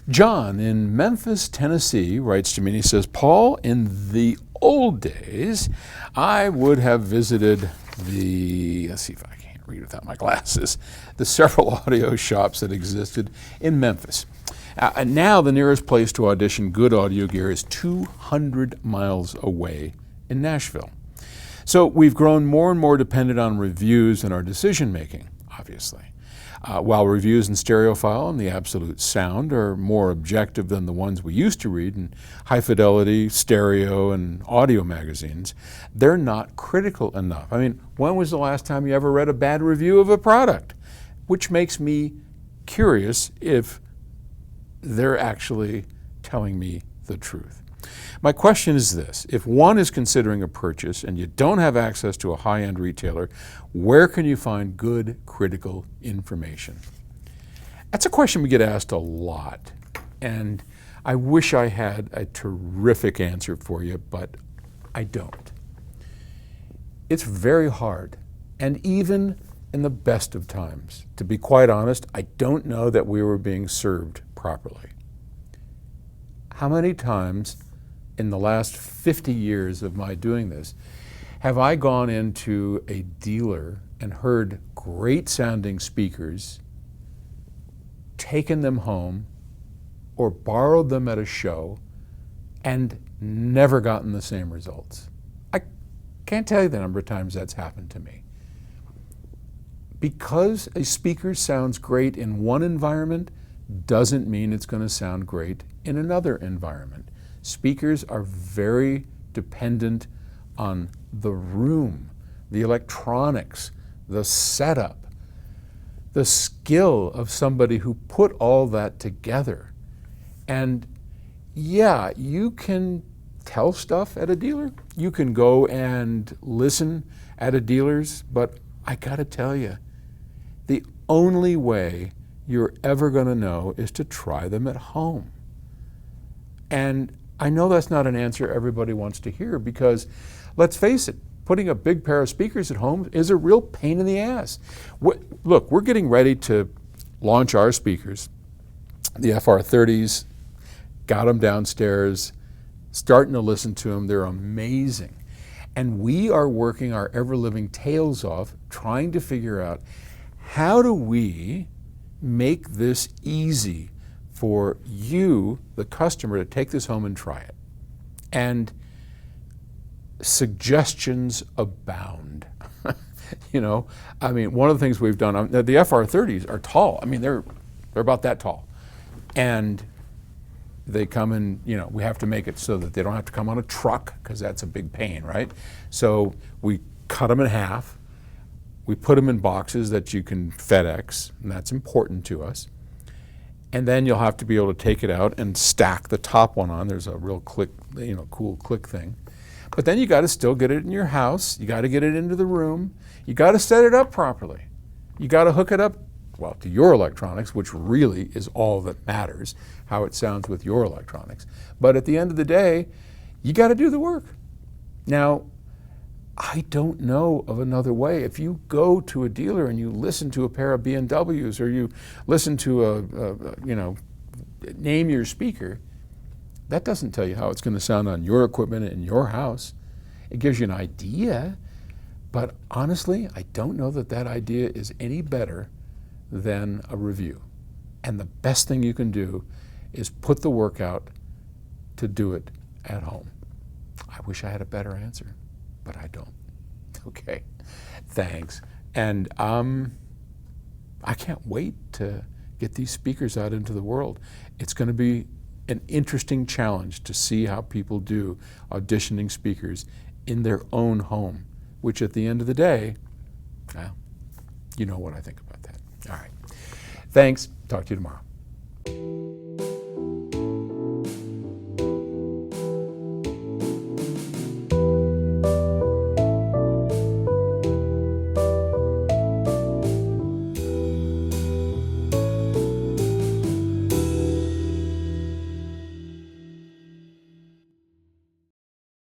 John in Memphis, Tennessee writes to me and he says, Paul, in the old days, I would have visited let's see if I can't read without my glasses, the several audio shops that existed in Memphis. And now the nearest place to audition good audio gear is 200 miles away in Nashville. So we've grown more and more dependent on reviews in our decision making, obviously. While reviews in Stereophile and the Absolute Sound are more objective than the ones we used to read in high fidelity, stereo, and audio magazines, they're not critical enough. I mean, when was the last time you ever read a bad review of a product? Which makes me curious if they're actually telling me the truth. My question is this: if one is considering a purchase and you don't have access to a high-end retailer, where can you find good critical information? That's a question we get asked a lot, and I wish I had a terrific answer for you, but I don't. It's very hard, and even in the best of times, to be quite honest, I don't know that we were being served properly. How many times in the last 50 years of my doing this, have I gone into a dealer and heard great sounding speakers, taken them home, or borrowed them at a show, and never gotten the same results? I can't tell you the number of times that's happened to me. Because a speaker sounds great in one environment doesn't mean it's going to sound great in another environment. Speakers are very dependent on the room, the electronics, the setup, the skill of somebody who put all that together. And yeah, you can tell stuff at a dealer. You can go and listen at a dealer's, but I gotta tell you, the only way you're ever gonna know is to try them at home. And I know that's not an answer everybody wants to hear, because let's face it, putting a big pair of speakers at home is a real pain in the ass. Look, we're getting ready to launch our speakers, the FR30s, got them downstairs, starting to listen to them. They're amazing. And we are working our ever-living tails off trying to figure out, how do we make this easy for you, the customer, to take this home and try it? And suggestions abound. You know, I mean, one of the things we've done, the FR30s are tall. I mean, they're about that tall. And they come in, you know, we have to make it so that they don't have to come on a truck, because that's a big pain, right? So we cut them in half. We put them in boxes that you can FedEx, and that's important to us. And then you'll have to be able to take it out and stack the top one on. There's a real click, you know, cool click thing. But then you got to still get it in your house. You got to get it into the room. You got to set it up properly. You got to hook it up, well, to your electronics, which really is all that matters, how it sounds with your electronics. But at the end of the day, you got to do the work. Now, I don't know of another way. If you go to a dealer and you listen to a pair of B&Ws, or you listen to you know, name your speaker, that doesn't tell you how it's going to sound on your equipment in your house. It gives you an idea, but honestly, I don't know that that idea is any better than a review. And the best thing you can do is put the work out to do it at home. I wish I had a better answer, but I don't. Okay, thanks. And I can't wait to get these speakers out into the world. It's going to be an interesting challenge to see how people do auditioning speakers in their own home, which at the end of the day, well, you know what I think about that. All right, thanks. Talk to you tomorrow.